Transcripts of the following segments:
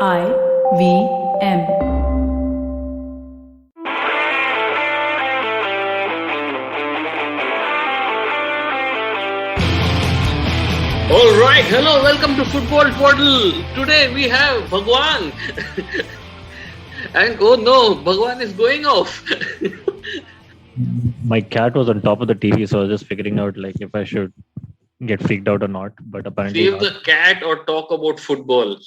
IVM. All right, hello, welcome to Football Twaddle. Today we have Bhagwan. And oh no, Bhagwan is going off. My cat was on top of the TV, so I was just figuring out like if I should get freaked out or not. But apparently Save not. the cat or talk about football.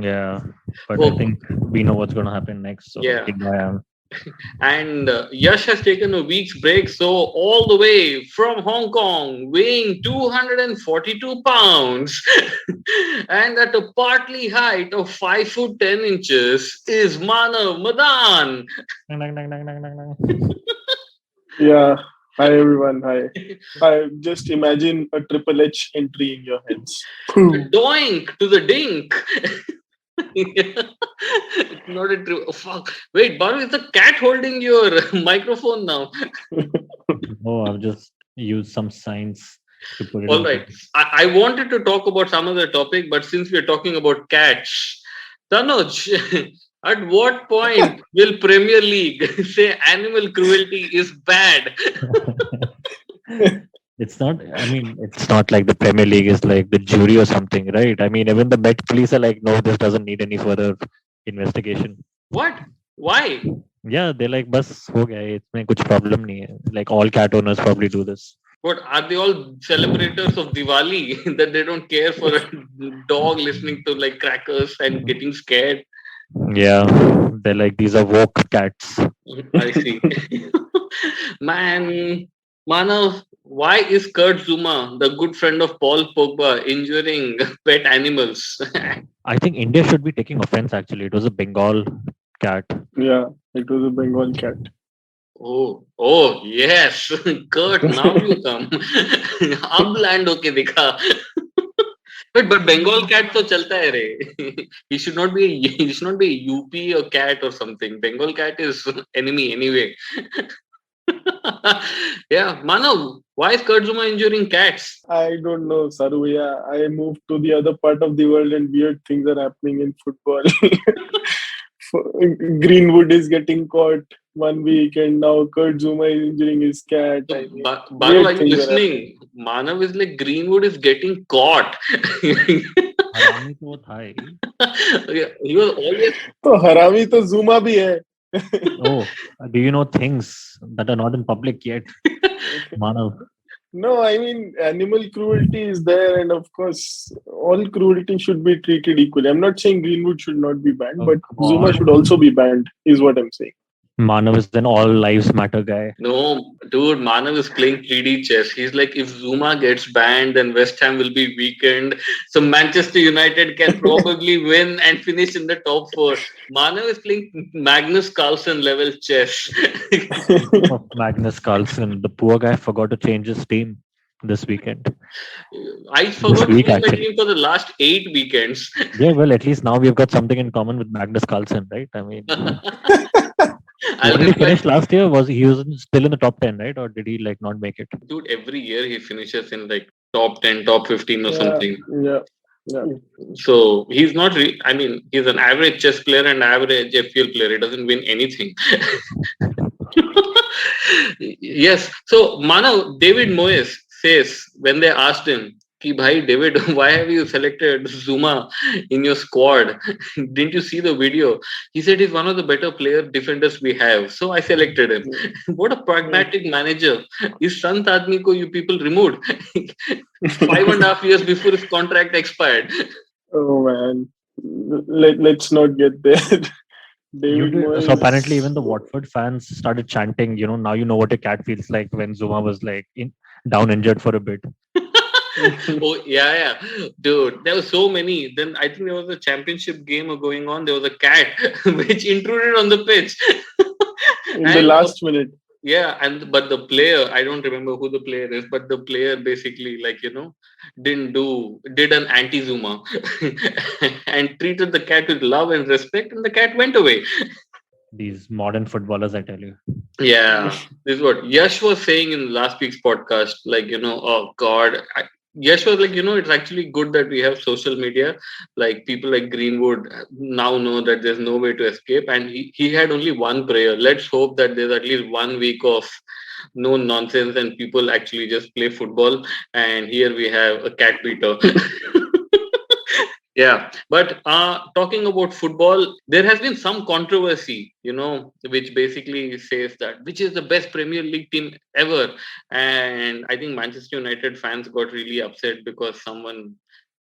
Yeah, but Oh. I think we know what's going to happen next. So Yeah. here I am. And Yash has taken a week's break, so all the way from Hong Kong, weighing 242 pounds and at a partly height of 5 foot 10 inches is Manav Madan. Yeah. Hi everyone. Hi. I just imagine a Triple H entry in your heads. Doink to the dink. It's not a true. Oh, fuck. Wait, Baru, is the cat holding your microphone now? Oh, I've just used some signs to put it. All right. I wanted to talk about some other topic, but since we're talking about cats, Tanuj, at what point will Premier League say animal cruelty is bad? It's not. I mean, it's not like the Premier League is like the jury or something, right? I mean, even the Met police are like, no, this doesn't need any further investigation. What? Why? Yeah, they're like, बस हो गया है, इसमें कुछ problem नहीं है. Like all cat owners probably do this. What are they all celebrators of Diwali that they don't care for a dog listening to like crackers and getting scared? Yeah, they're like, these are woke cats. I see. Man, Manav, why is Kurt Zouma, the good friend of Paul Pogba, injuring pet animals? I think India should be taking offense actually. It was a Bengal cat. Yeah, it was a Bengal cat. Oh, yes. Kurt, now you come. अब land होके दिखा. But Bengal cat तो चलता है रे. He should not be a UP or cat or something. Bengal cat is enemy anyway. Yeah, Manav, why is Kurt Zouma injuring cats? I don't know, Saru. Yeah, I moved to the other part of the world and weird things are happening in football. Greenwood is getting caught one week and now Kurt Zouma is injuring his cat. So, Baru, are you listening? Manav is like Greenwood is getting caught. हरामी तो वो था ही. He was always. तो हरामी तो Zouma भी है. Oh, do you know things that are not in public yet? Manav. No, I mean, animal cruelty is there, and of course, all cruelty should be treated equally. I'm not saying Greenwood should not be banned, but Zouma should also be banned, is what I'm saying. Manav is an all lives matter guy. No, dude, Manav is playing 3D chess. He's like, if Zouma gets banned, then West Ham will be weakened. So Manchester United can probably win and finish in the top 4. Manav is playing Magnus Carlsen level chess. Magnus Carlsen, the poor guy forgot to change his team this weekend. I forgot to change my team for the last 8 weekends. Yeah, well, at least now we've got something in common with Magnus Carlsen, right? I mean, did he finish last year? Was he still in the top 10, right? Or did he like not make it? Dude, every year he finishes in like top 10, top 15 or something. Yeah. So he's not. I mean, he's an average chess player and average FPL player. He doesn't win anything. Yes. So Manav, David Moyes says when they asked him, "Ki bhai David, why have you selected Zouma in your squad? Didn't you see the video?" He said he's one of the better defenders we have. So I selected him. What a pragmatic manager. Is Sant Admi ko you people removed 5.5 years before his contract expired. Oh man. Let's not get there. So apparently even the Watford fans started chanting, now you know what a cat feels like when Zouma was like down injured for a bit. Oh yeah, dude, there were so many. Then I think there was a championship game going on. There was a cat which intruded on the pitch in the last minute. Yeah, but the player, I don't remember who the player is, but the player basically did an anti-Zouma and treated the cat with love and respect, and the cat went away. These modern footballers, I tell you. Yeah, this is what Yash was saying in last week's podcast. Oh God, Yash was like, it's actually good that we have social media. Like people like Greenwood now know that there's no way to escape, and he had only one prayer. Let's hope that there's at least 1 week of no nonsense and people actually just play football. And here we have a cat beater. Yeah, but talking about football, there has been some controversy, which basically says that which is the best Premier League team ever. And I think Manchester United fans got really upset because someone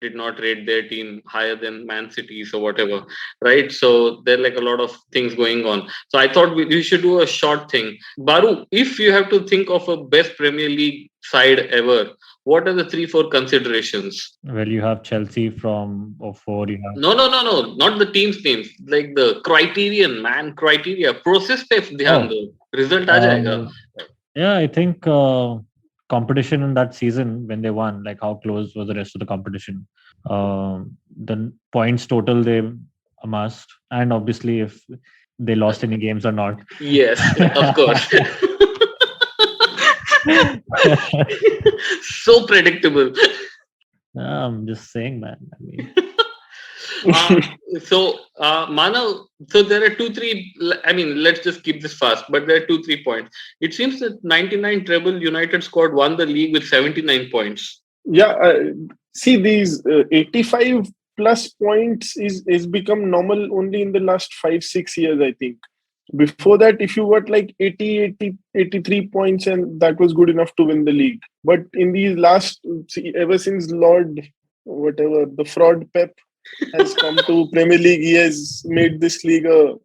did not rate their team higher than Man City's or whatever, right? So there are like a lot of things going on. So I thought we should do a short thing. Baru, if you have to think of a best Premier League side ever, what are the 3-4 considerations? Well, you have Chelsea from '04. You have No, not the team's names. Like the criterion, man, criteria. Process पे ध्यान दो. Result आ जाएगा. Yeah, I think competition in that season when they won, like how close was the rest of the competition? The points total they amassed, and obviously if they lost any games or not. Yes, of course. So predictable. I'm just saying, man. I mean, Manav, so there are 2-3. I mean, let's just keep this fast. But there are 2-3 points. It seems that 99 treble United squad won the league with 79 points. Yeah, see, these 85 plus points is become normal only in the last 5-6 years, I think. Before that, if you got like 83 points, and that was good enough to win the league. But in these last, ever since Lord, whatever, the fraud Pep has come to Premier League, he has made this league a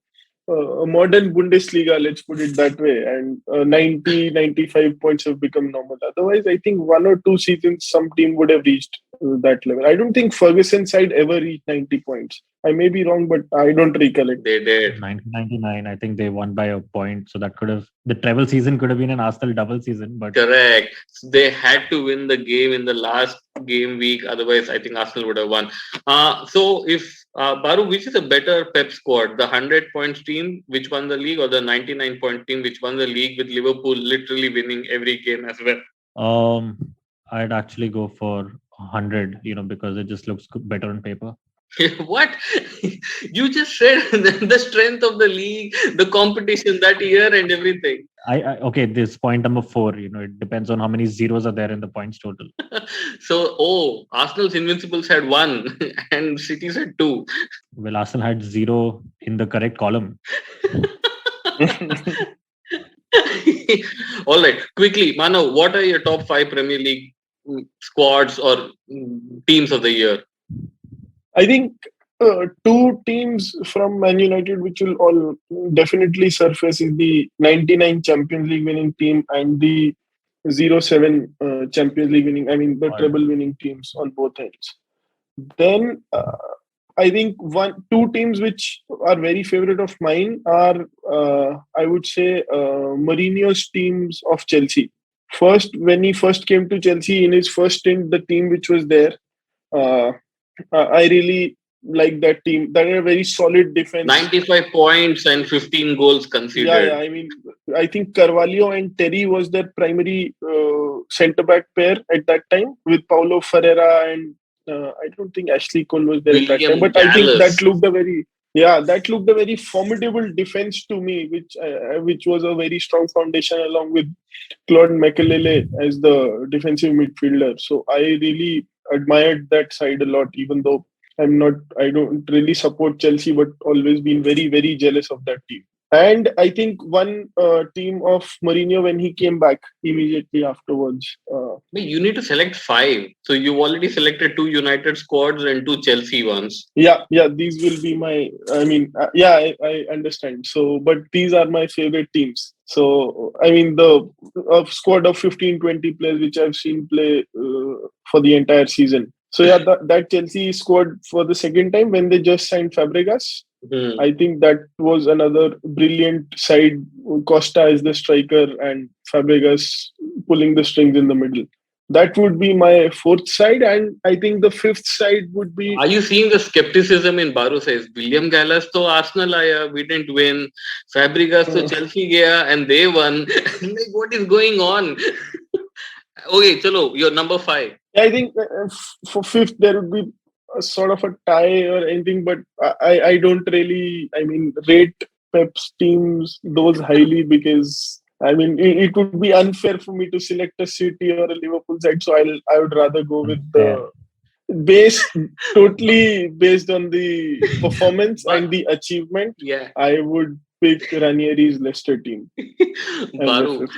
modern Bundesliga, let's put it that way. And 95 points have become normal. Otherwise, I think 1 or 2 seasons, some team would have reached that level. I don't think Ferguson's side ever reached 90 points. I may be wrong, but I don't recollect. They did. 1999, I think they won by a point. So that could have, the treble season could have been an Arsenal double season. But correct. They had to win the game in the last game week. Otherwise, I think Arsenal would have won. So if, Baru, which is a better Pep squad? The 100 points team which won the league, or the 99 point team which won the league with Liverpool literally winning every game as well? I'd actually go for 100, because it just looks better on paper. What? You just said the strength of the league, the competition that year and everything. Okay, this point number 4, it depends on how many zeros are there in the points total. So, Arsenal's Invincibles had 1 and City's had 2. Well, Arsenal had 0 in the correct column. All right, quickly, Manav, what are your top 5 Premier League squads or teams of the year? I think 2 teams from Man United which will all definitely surface is the 99 Champions League winning team and the 07 Champions League winning, the treble winning teams on both ends. Then I think 2 teams which are very favorite of mine are, I would say, Mourinho's teams of Chelsea. First, when he first came to Chelsea in his first stint, the team which was there, I really like that team. That had a very solid defense. 95 points and 15 goals conceded. Yeah. I think Carvalho and Terry was their primary centre-back pair at that time, with Paulo Ferreira and I don't think Ashley Cole was there at that time. But Gallas. I think that looked a very formidable defense to me, which was a very strong foundation, along with Claude Makelele as the defensive midfielder. So I really admired that side a lot, even though I don't really support Chelsea, but always been very, very jealous of that team. And I think one team of Mourinho when he came back immediately afterwards. You need to select 5. So you've already selected 2 United squads and 2 Chelsea ones. Yeah, these will be my. I understand. So, but these are my favorite teams. So, the squad of 15-20 players which I've seen play for the entire season. So yeah, that Chelsea squad for the second time when they just signed Fabregas. I think that was another brilliant side. Costa is the striker and Fabregas pulling the strings in the middle. That would be my 4th side, and I think the 5th side would be. Are you seeing the skepticism in Baru says? William Gallas to Arsenal aaya, we didn't win. Fabregas to Chelsea gaya and they won. Like, what is going on? Okay, chalo, your number 5. I think for fifth there would be a sort of a tie or anything, but I don't really, I mean, rate Pep's teams those highly, because I mean it would be unfair for me to select a City or a Liverpool side, so I would rather go with Fair. the base totally based on the performance and the achievement. Yeah. I would pick Ranieri's Leicester team as my Baru, fifth.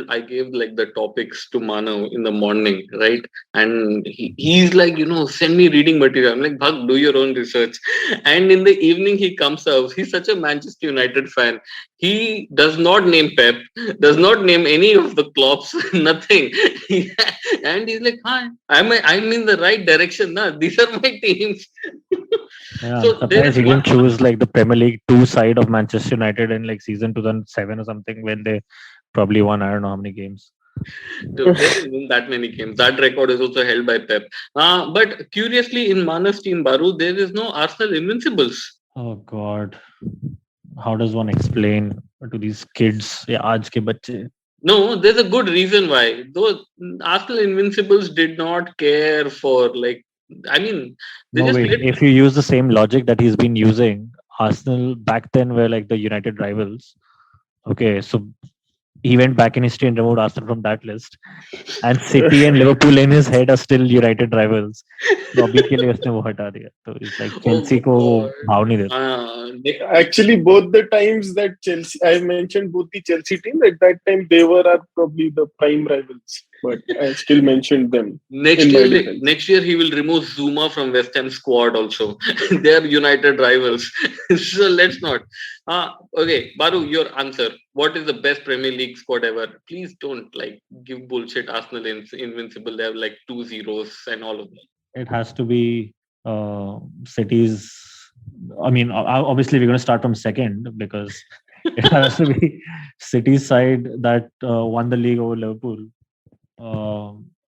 I gave like the topics to Manav in the morning, right? And he's like, send me reading material. I'm like, Bhag, do your own research. And in the evening, he comes out. He's such a Manchester United fan. He does not name Pep, does not name any of the Klopps, nothing. And he's like, hi, I'm in the right direction. Nah? These are my teams. Yeah, I'm So there surprised is he one. didn't choose like the Premier League 2 side of Manchester United in like season 2007 or something when they probably won I don't know how many games. Dude, they didn't win that many games. That record is also held by Pep. But curiously, in Manav's team, Baru, there is no Arsenal Invincibles. Oh God, how does one explain to these kids? Yeah, aaj ke bacche. No, there's a good reason why. Those Arsenal Invincibles did not care for, like, I mean, they No just way. played. If you use the same logic that he's been using, Arsenal back then were like the United rivals. Okay, so he went back in history and removed Arsenal from that list. And City and Liverpool in his head are still United rivals. तो अभी के लिए उसने वो हटा दिया. तो it's like Oh Chelsea को वो God. भाव नहीं देता. Actually, both the times that Chelsea, I mentioned both the Chelsea teams at that time, they were probably the prime rivals, but I still mentioned them in my defense. Next year he will remove Zuma from West Ham squad also. They are United rivals. So let's not. Okay, Baru, your answer. What is the best Premier League squad ever? Please don't like give bullshit. Arsenal invincible. They have like 2 zeros and all of that. It has to be City's. I mean, obviously we're going to start from second because it has to be City's side that won the league over Liverpool.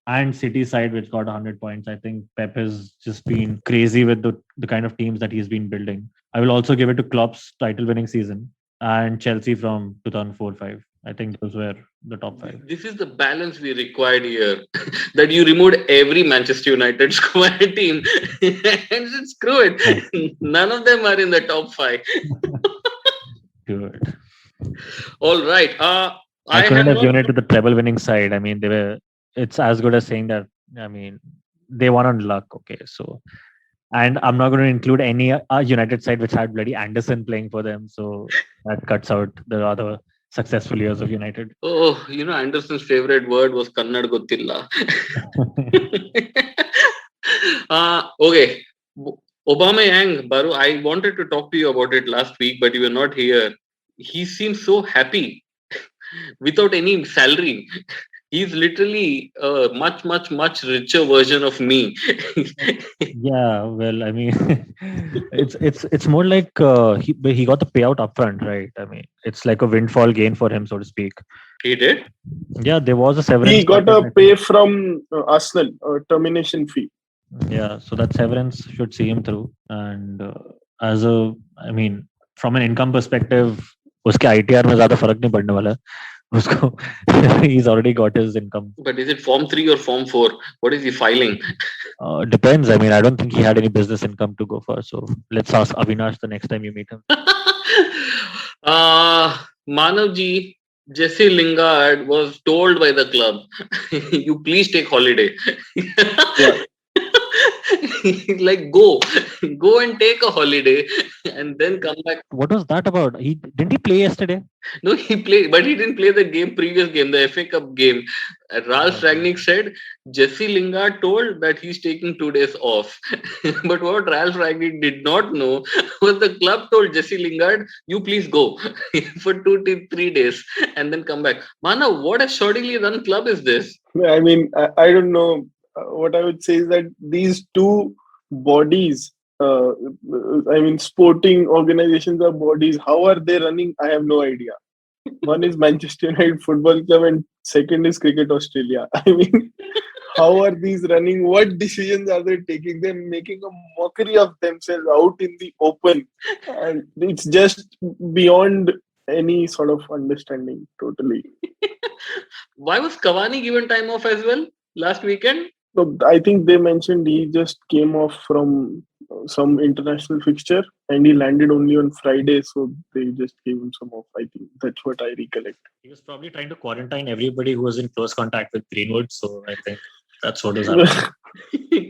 And City side, which got 100 points. I think Pep has just been crazy with the kind of teams that he's been building. I will also give it to Klopp's title-winning season and Chelsea from 2004-05. I think those were the top 5. This is the balance we required here. That you removed every Manchester United squad team and said, screw it. None of them are in the top 5. Good. All right. I couldn't have given it to the treble-winning side. I mean, it's as good as saying that. I mean, they won on luck. Okay, so, and I'm not going to include any United side which had bloody Anderson playing for them. So that cuts out the other successful years of United. Oh, Anderson's favorite word was Kannad Gottilla. Okay. Aubameyang, Baru, I wanted to talk to you about it last week, but you were not here. He seems so happy without any salary. He's literally a much, much, much richer version of me. Yeah, well, I mean, it's more like he got the payout upfront, right? I mean, it's like a windfall gain for him, so to speak. He did? Yeah, there was a severance. He got a pay from Arsenal, a termination fee. Yeah, so that severance should see him through. And I mean, from an income perspective, उसके ITR में ज़्यादा फर्क नहीं पड़ने वाला है. उसको he's already got his income. But is it Form 3 or Form 4? What is he filing? Depends. I mean, I don't think he had any business income to go for. So let's ask Avinash the next time you meet him. Manav ji, Jesse Lingard was told by the club, you please take holiday. Yeah. Like go and take a holiday and then come back. What was that about? Didn't he play yesterday? No, he played, but he didn't play the previous game, the FA Cup game. Ralph Rangnick said Jesse Lingard told that he's taking 2 days off. But what Ralph Rangnick did not know was the club told Jesse Lingard, you please go for 2 to 3 days and then come back. Manav, what a shoddily run club is this? I mean, I don't know. What I would say is that these two bodies, I mean, sporting organizations are bodies. How are they running? I have no idea. One is Manchester United Football Club and second is Cricket Australia. I mean, how are these running? What decisions are they taking? They're making a mockery of themselves out in the open. And it's just beyond any sort of understanding, totally. Why was Cavani given time off as well? last weekend? So I think they mentioned he just came off from some international fixture and he landed only on Friday, so they just gave him some off. I think that's what I recollect. He was probably trying to quarantine everybody who was in close contact with Greenwood. So I think that's what was happening.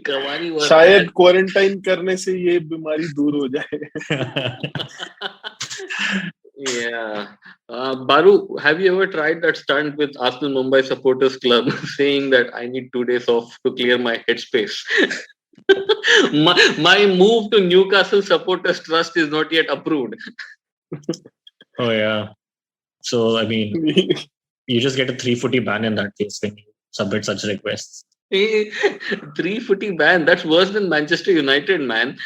Cavani was शायद quarantine करने से ये बीमारी दूर हो जाए. Yeah. Baru, have you ever tried that stunt with Arsenal Mumbai Supporters Club saying that I need 2 days off to clear my headspace? my move to Newcastle Supporters Trust is not yet approved. Oh, yeah. So, I mean, you just get a 3-footy ban in that case when you submit such requests. 3-footy ban? That's worse than Manchester United, man.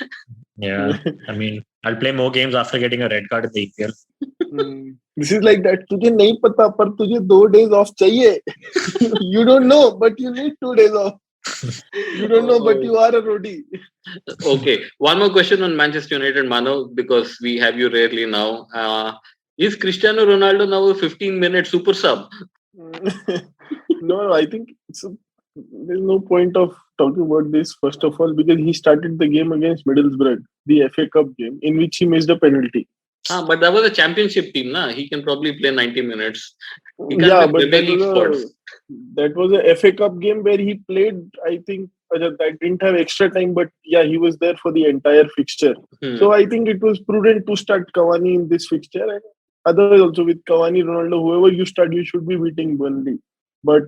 Yeah. I mean, I'll play more games after getting a red card in the EPL. This is like that. तुझे नहीं पता पर तुझे 2 days off चाहिए. You don't know, but you need 2 days off. You don't know, but you are a roadie. Okay, one more question on Manchester United, Manav, because we have you rarely now. Is Cristiano Ronaldo now a 15-minute super sub? No, I think there's no point of talking about this, first of all, because he started the game against Middlesbrough, the FA Cup game, in which he missed a penalty. But that was a championship team, na? He can probably play 90 minutes. He can't Yeah, play but Premier League squads. that was a FA Cup game where he played, I think, that didn't have extra time, but yeah, he was there for the entire fixture. So I think it was prudent to start Cavani in this fixture. And otherwise, also with Cavani, Ronaldo, whoever you start, you should be beating Burnley. But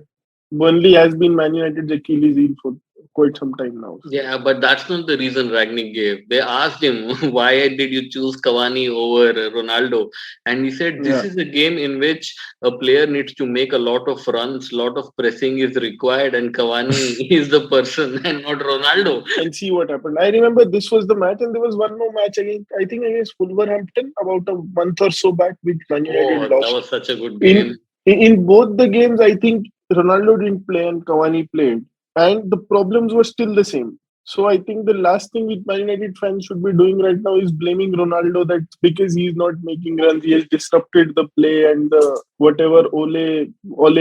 Burnley has been Man United's Achilles heel for quite some time now. Yeah, but that's not the reason Ragnick gave. They asked him, why did you choose Cavani over Ronaldo? And he said, this is a game in which a player needs to make a lot of runs, lot of pressing is required, and Cavani is the person and not Ronaldo. And see what happened. I remember this was the match, and there was one more match against Wolverhampton about a month or so back, which Man United lost. That was such a good game. In both the games, I think Ronaldo didn't play and Cavani played. And the problems were still the same. So I think the last thing which Man United fans should be doing right now is blaming Ronaldo that because he's not making runs, he has disrupted the play, and the whatever Ole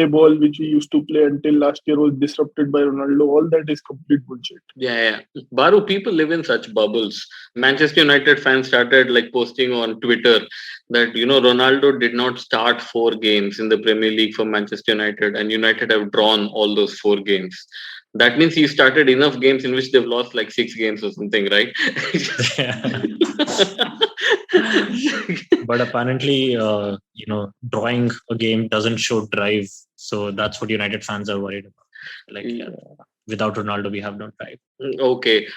ball which we used to play until last year was disrupted by Ronaldo. All that is complete bullshit. Yeah. Baru, people live in such bubbles. Manchester United fans started like posting on Twitter that, Ronaldo did not start 4 games in the Premier League for Manchester United, and United have drawn all those 4 games. That means he started enough games in which they've lost like 6 games or something, right? But apparently, drawing a game doesn't show drive. So that's what United fans are worried about. Without Ronaldo, we have no drive. Okay.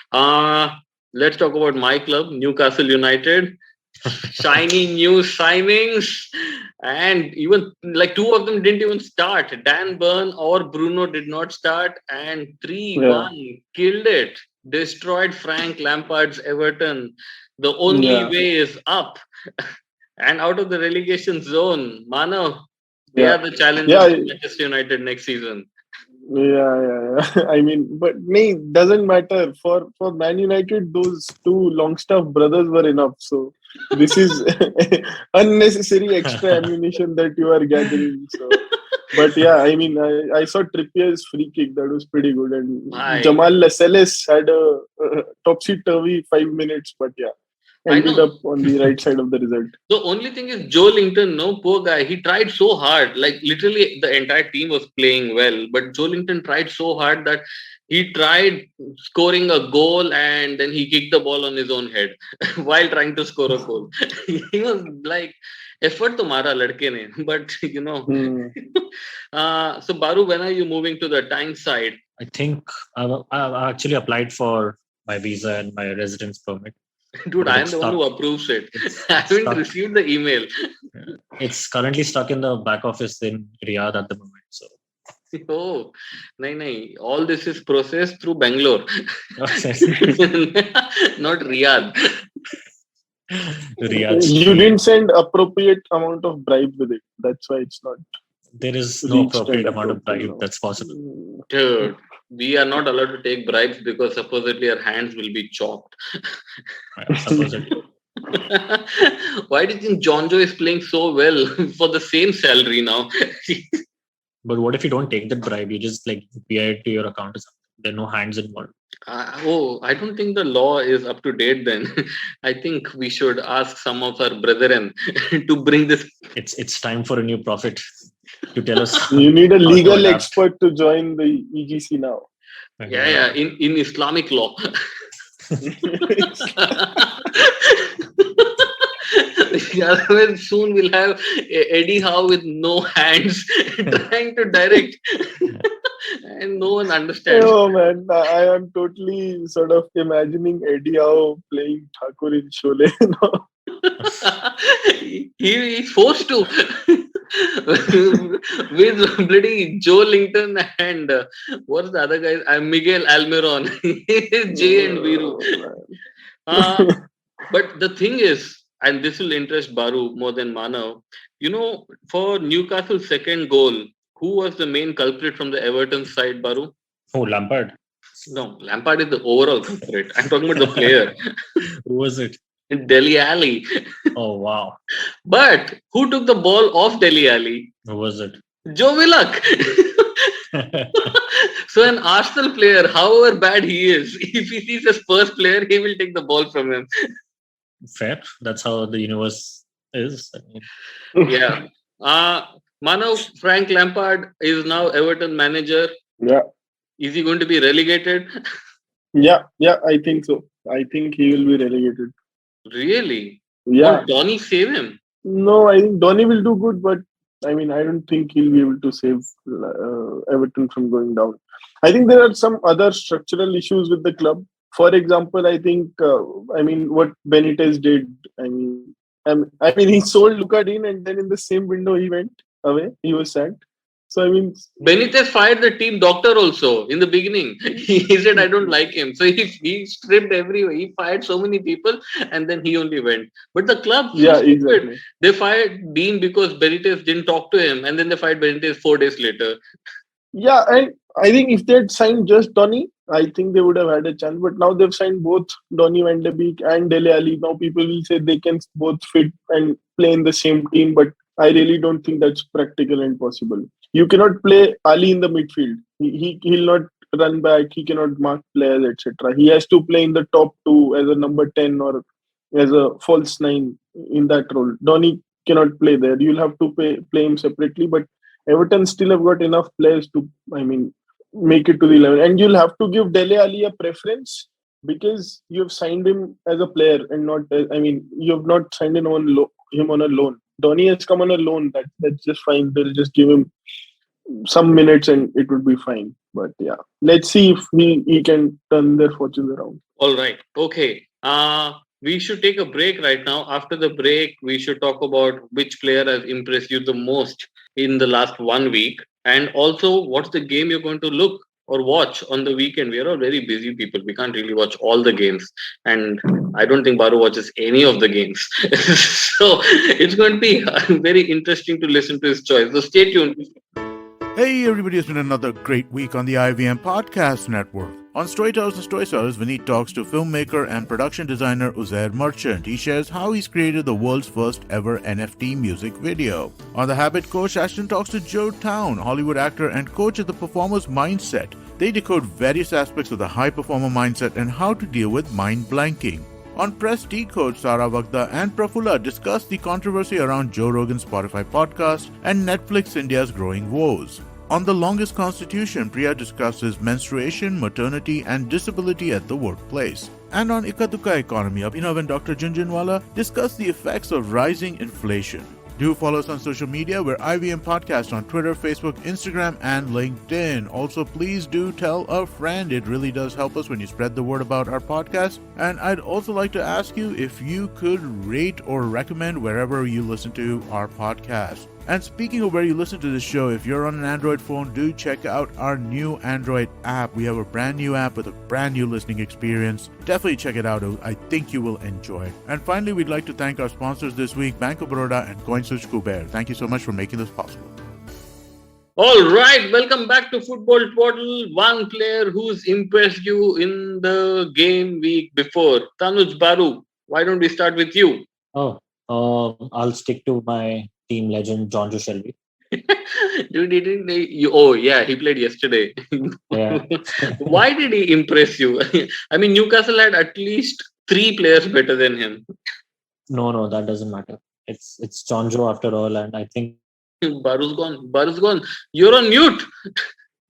Let's talk about my club, Newcastle United. Shiny new signings, and even like 2 of them didn't even start. Dan Burn or Bruno did not start, and 3-1 killed it, destroyed Frank Lampard's Everton. The only way is up and out of the relegation zone. Manav, they are the challengers of Manchester United next season. Yeah. I mean, but doesn't matter. For Man United, those 2 Longstaff brothers were enough. So this is unnecessary extra ammunition that you are gathering. So, but yeah, I mean, I saw Trippier's free kick. That was pretty good. And Jamal Lascelles had a topsy-turvy 5 minutes. But yeah, ended up on the right side of the result. The only thing is Joe Linton, poor guy. He tried so hard. Like literally the entire team was playing well. But Joe Linton tried so hard that he tried scoring a goal and then he kicked the ball on his own head while trying to score a goal. He was like, effort to mara ladke ne. But, so Baru, when are you moving to the Tyne side? I think I've actually applied for my visa and my residence permit. Dude, I am the one who approves it. I haven't received the email. It's currently stuck in the back office in Riyadh at the moment. So. Oh, no. All this is processed through Bangalore. Not Riyadh. You didn't send appropriate amount of bribe with it. That's why it's not. There is no appropriate amount of bribe that's possible. Dude, we are not allowed to take bribes because supposedly our hands will be chopped. Supposedly. Why do you think John Joe is playing so well for the same salary now? But what if you don't take that bribe? You just like pay it to your account or something. There are no hands involved. I don't think the law is up to date then. I think we should ask some of our brethren to bring this. It's time for a new prophet to tell us. You need a how to legal adapt. expert to join the EGC now. Yeah, in Islamic law. Otherwise, soon we'll have Eddie Howe with no hands trying to direct, and no one understands. Oh man, I am totally sort of imagining Eddie Howe playing Thakur in Sholay now. He's forced to with bloody Joe Linton and what's the other guy? Miguel Almiron, Jay and Viru. But the thing is, and this will interest Baru more than Manav, for Newcastle's second goal, who was the main culprit from the Everton side, Baru? Oh, Lampard. No, Lampard is the overall culprit. I'm talking about the player. Who was it? Dele Alli. Oh, wow. But who took the ball off Dele Alli? Who was it? Joe Willock. So an Arsenal player, however bad he is, if he sees a Spurs player, he will take the ball from him. Fair. That's how the universe is. Yeah. Manav, Frank Lampard is now Everton manager. Yeah. Is he going to be relegated? Yeah, I think so. I think he will be relegated. Really? Yeah. Won't Donny save him? No, I think Donny will do good, but I don't think he'll be able to save Everton from going down. I think there are some other structural issues with the club. For example, I think, what Benitez did, he sold Luka Dean and then in the same window he went away. He was sacked. So, Benitez fired the team doctor also in the beginning. He said, I don't like him. So he stripped everywhere. He fired so many people and then he only went. But the club, exactly. They fired Dean because Benitez didn't talk to him and then they fired Benitez 4 days later. Yeah, and I think if they had signed just Donny, I think they would have had a chance. But now they've signed both Donny van de Beek and Dele Alli. Now people will say they can both fit and play in the same team. But I really don't think that's practical and possible. You cannot play Ali in the midfield. He'll not run back. He cannot mark players, etc. He has to play in the top two as a number 10 or as a false 9 in that role. Donny cannot play there. You'll have to play him separately. But Everton still have got enough players to, make it to the 11. And you'll have to give Dele Alli a preference because you've signed him as a player and not, you have not signed him on a loan. Donny has come on a loan. That's just fine. They'll just give him some minutes and it would be fine. But yeah, let's see if he can turn their fortunes around. All right. Okay. We should take a break right now. After the break, we should talk about which player has impressed you the most in the last 1 week. And also, what's the game you're going to look or watch on the weekend? We are all very busy people. We can't really watch all the games. And I don't think Baru watches any of the games. So it's going to be very interesting to listen to his choice. So stay tuned. Hey everybody, it's been another great week on the IVM Podcast Network. On Storytellers and Storytellers, Vineet talks to filmmaker and production designer Uzair Merchant. He shares how he's created the world's first ever NFT music video. On The Habit Coach, Ashton talks to Joe Town, Hollywood actor and coach of the performer's mindset. They decode various aspects of the high performer mindset and how to deal with mind blanking. On Press Decode, Sara Vagda and Prafulla discuss the controversy around Joe Rogan's Spotify podcast and Netflix India's growing woes. On The Longest Constitution, Priya discusses menstruation, maternity, and disability at the workplace. And on Ikaduka Economy, Abhinav and Dr. Junjunwala discuss the effects of rising inflation. Do follow us on social media. We're IVM Podcast on Twitter, Facebook, Instagram, and LinkedIn. Also, please do tell a friend. It really does help us when you spread the word about our podcast. And I'd also like to ask you if you could rate or recommend wherever you listen to our podcast. And speaking of where you listen to this show, if you're on an Android phone, do check out our new Android app. We have a brand new app with a brand new listening experience. Definitely check it out. I think you will enjoy it. And finally, we'd like to thank our sponsors this week, Bank of Baroda and CoinSwitch Kuber. Thank you so much for making this possible. All right, welcome back to Football Twaddle. One player who's impressed you in the game week before. Tanuj, Baru, why don't we start with you? I'll stick to my team legend, John Joe Shelby. Dude, oh yeah, he played yesterday. Yeah. Why did he impress you? I mean, Newcastle had at least 3 players better than him. No, that doesn't matter. It's Jonjo after all, and I think Baru's gone. Baru's gone. You're on mute.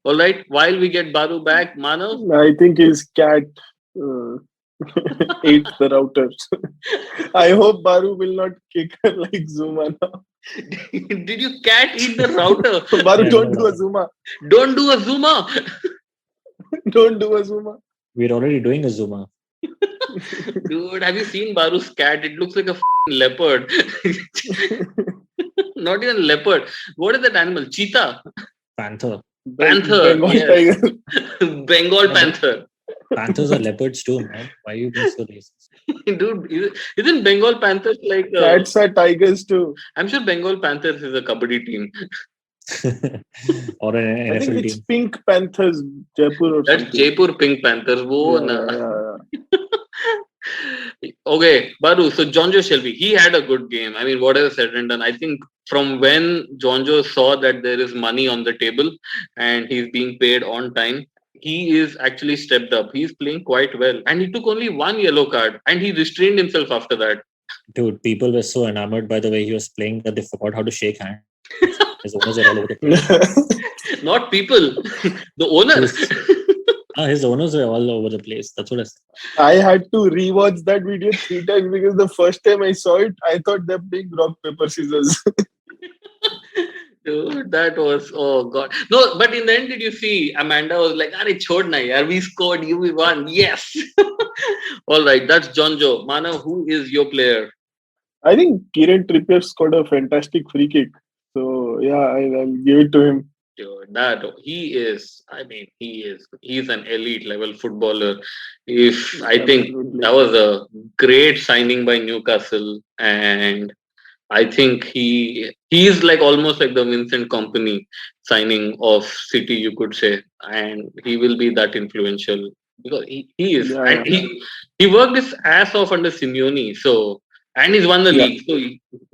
All right. While we get Baru back, Manav. I think his cat uh, ate the routers. I hope Baru will not kick her like Zuma now. Did you cat eat the router? Baru, Yeah, don't no. do a Zuma. Don't do a Zuma. Don't do a Zuma. we're already doing a Zuma. Dude, have you seen Baru's cat? It looks like a leopard. Not even leopard. What is that animal? Cheetah? Panther. Panther. Bengal Yes. tiger. Bengal panther. Panthers are leopards too, man. Why are you being so racist? Dude, isn't Bengal Panthers like... Cats are tigers too. I'm sure Bengal Panthers is a kabaddi team. Or an I think NFL it's team. Pink Panthers, Jaipur or That's something. Jaipur Pink Panthers. Wo Yeah, na. yeah. Okay, Baru. So Jonjo Shelby, he had a good game. I mean, whatever said and done, I think from when Jonjo saw that there is money on the table and he's being paid on time, he is actually stepped up. He's playing quite well, and he took only 1 yellow card, and he restrained himself after that. Dude, people were so enamored by the way he was playing that they forgot how to shake hands. His owners are all over the place. Not people, the owner. His owners were all over the place. That's what I said. I had to rewatch that video 3 times because the first time I saw it, I thought they're playing rock, paper, scissors. Dude, that was, oh god. No, but in the end, did you see Amanda was like, "Arey, chhod na yaar, we scored, we won." Yes. All right, that's Jonjo. Manav, who is your player? I think Kieran Trippier scored a fantastic free kick. So, yeah, I'll give it to him. Dude, that he is. I mean, he's an elite level footballer. If I think Absolutely. that was a great signing by Newcastle, and I think he's like almost like the Vincent Company signing of City, you could say, and he will be that influential because he is, Yeah, and yeah. he worked his ass off under Simeone, so and he's won the Yeah. league, so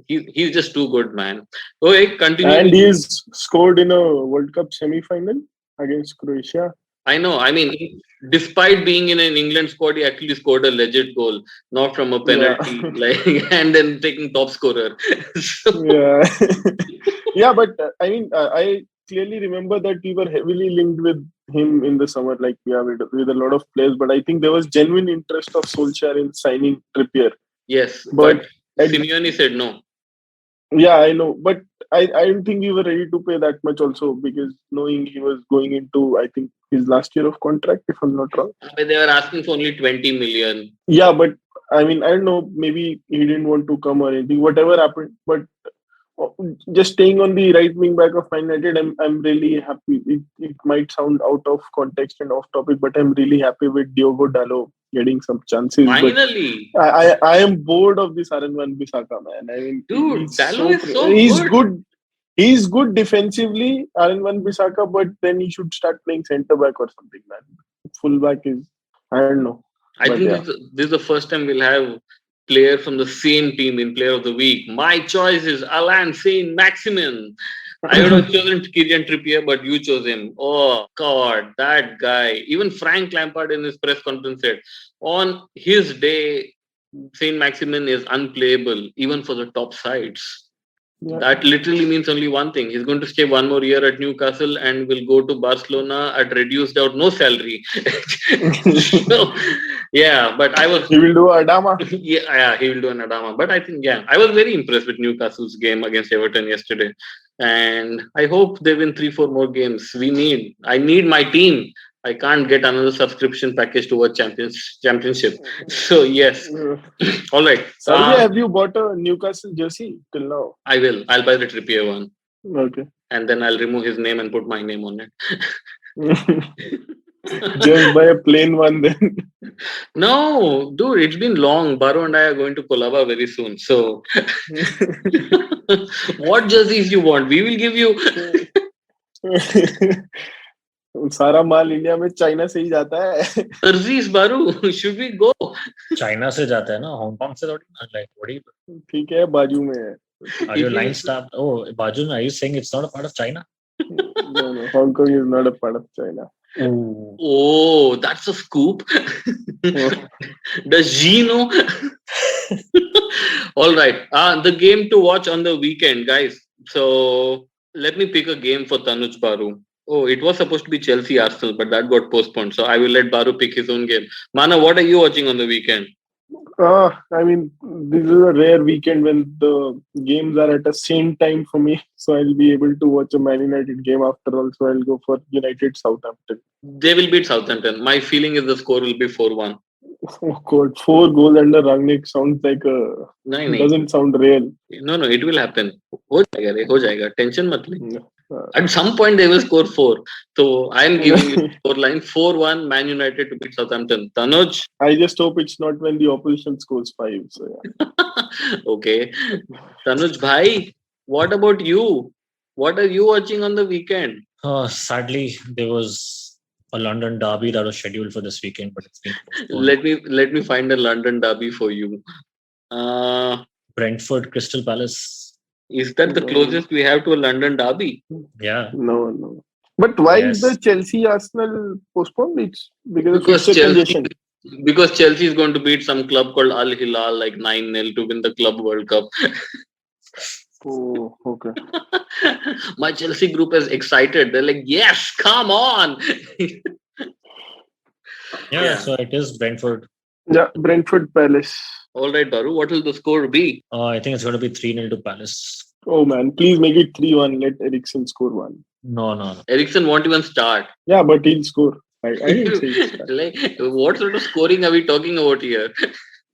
he's just too good, man. Okay, continue. And he's scored in a World Cup semi-final against Croatia. I know. I mean, despite being in an England squad, he actually scored a legit goal, not from a penalty, like, and then taking top scorer. So, Yeah. Yeah, but I mean, I clearly remember that we were heavily linked with him in the summer, like with a lot of players. But I think there was genuine interest of Solskjaer in signing Trippier. yes, But but Simeone said no. yeah, I know. But I don't think we were ready to pay that much also because knowing he was going into, I think, his last year of contract, if I'm not wrong. But they were asking for only 20 million. Yeah, but I mean, I don't know. Maybe he didn't want to come or anything. Whatever happened, but just staying on the right wing back of Man United, I'm really happy. It might sound out of context and off topic, but I'm really happy with Diogo Dalot getting some chances. But Finally, I am bored of this Aaron Bissaka, man. I mean, dude, Dalot is so he's good. good. He's good defensively, Aaron Bissaka, but then he should start playing centre back or something, man. Full back is, I don't know. I But think yeah. this is the first time we'll have player from the same team in Player of the Week. My choice is Alain Saint-Maximin. I would have chosen Kieran Trippier, but you chose him. Oh God, that guy. Even Frank Lampard in his press conference said, on his day, Saint-Maximin is unplayable, even for the top sides. Yeah. That literally means only one thing. He's going to stay 1 more year at Newcastle and will go to Barcelona at reduced out, no salary. So, yeah, but I was... He will do Adama. Yeah, he will do an Adama. But I think, yeah, I was very impressed with Newcastle's game against Everton yesterday. And I hope they win 3-4 more games. I need my team. I can't get another subscription package to watch championship. So, yes. All right. Sorry, have you bought a Newcastle jersey till now? I will. I'll buy the Trippier one. Okay. And then I'll remove his name and put my name on it. Just buy a plain one then. No, dude, it's been long. Baru and I are going to Colaba very soon. So, what jerseys you want? We will give you. सारा माल India में China से ही जाता है. Jerseys, Baru. Should we go? China से जाता है ना, Hong Kong से थोड़ी ना. Like, what do you? ठीक है, बाजू में है. Are your lines stabbed? Oh, Bajun, are you saying it's not a part of China? No, Hong Kong is not a part of China. Oh, that's a scoop. Does G know? All right. The game to watch on the weekend, guys. So let me pick a game for Tanuj Baru. Oh, it was supposed to be Chelsea Arsenal, but that got postponed. So I will let Baru pick his own game. Mana, what are you watching on the weekend? I mean, this is a rare weekend when the games are at the same time for me. So I'll be able to watch a Man United game after all. So I'll go for United Southampton. They will beat Southampton. My feeling is the score will be 4-1. Oh God, 4 goals under Rangnick sounds like doesn't sound real. No, it will happen. हो जाएगा. Tension मत ले. At some point they will score 4. So I am giving you score line 4-1 Man United to beat Southampton. Tanuj? I just hope it's not when the opposition scores 5. So yeah. Okay. Tanuj bhai, what about you? What are you watching on the weekend? Sadly, there was a London derby that was scheduled for this weekend, but it's been postponed. Let me find a London derby for you. Brentford Crystal Palace. Is that the closest we have to a London derby? Yeah. No. But why is the Chelsea Arsenal postponed? It's because Chelsea is going to beat some club called Al Hilal like 9-0 to win the Club World Cup. Oh, okay. My Chelsea group is excited. They're like, yes, come on. Yeah, so it is Brentford. Yeah, Brentford Palace. All right, Baru, what will the score be? I think it's going to be 3-0 to Palace. Oh man, please make it 3-1. Let Eriksen score 1. No. Eriksen won't even start. Yeah, but he'll score. I didn't say he'll start. Like, what sort of scoring are we talking about here?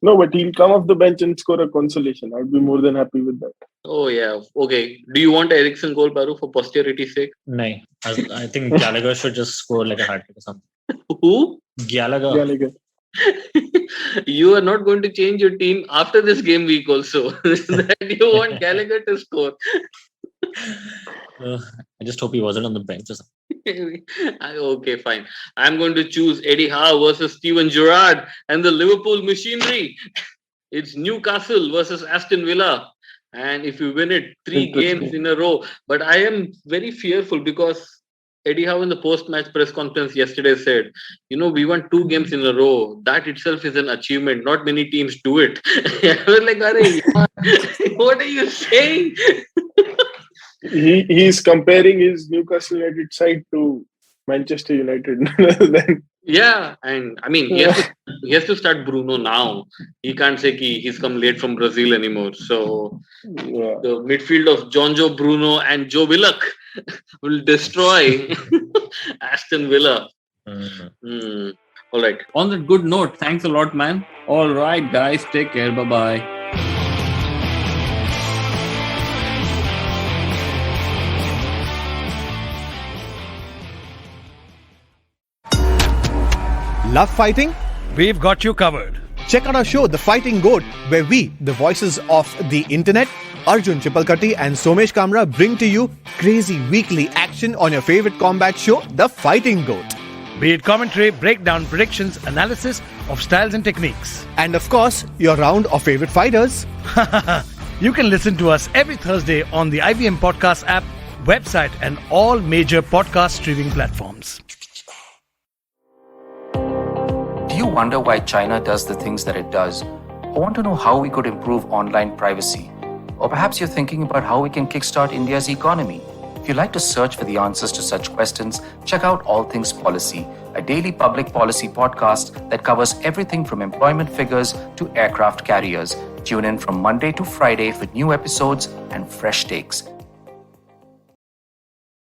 No, but he'll come off the bench and score a consolation. I'd be more than happy with that. Oh, yeah. Okay. Do you want Eriksen goal, Baru, for posterity's sake? No. I think Gallagher should just score like a hat-trick or something. Who? Gallagher. You are not going to change your team after this game week also. That you want Gallagher to score. I just hope he wasn't on the bench or something. Okay, fine. I'm going to choose Eddie Howe versus Steven Gerrard and the Liverpool machinery. It's Newcastle versus Aston Villa. And if you win it, 3 games in a row. But I am very fearful because Eddie Howe in the post-match press conference yesterday said, we won 2 games in a row. That itself is an achievement. Not many teams do it. I was like, what are you saying? He's comparing his Newcastle United side to Manchester United. Yeah, and I mean, he has to start Bruno now. He can't say he's come late from Brazil anymore. So the midfield of Jonjo, Bruno and Joe Willock will destroy Aston Villa. All right. On that good note, thanks a lot, man. All right, guys. Take care. Bye-bye. Love fighting? We've got you covered. Check out our show, The Fighting Goat, where we, the voices of the internet, Arjun Chipalkatti and Somesh Kamra, bring to you crazy weekly action on your favorite combat show, The Fighting Goat. Be it commentary, breakdown, predictions, analysis of styles and techniques. And of course, your round of favorite fighters. You can listen to us every Thursday on the IVM Podcast app, website and all major podcast streaming platforms. Do you wonder why China does the things that it does? Or want to know how we could improve online privacy? Or perhaps you're thinking about how we can kickstart India's economy. If you'd like to search for the answers to such questions, check out All Things Policy, a daily public policy podcast that covers everything from employment figures to aircraft carriers. Tune in from Monday to Friday for new episodes and fresh takes.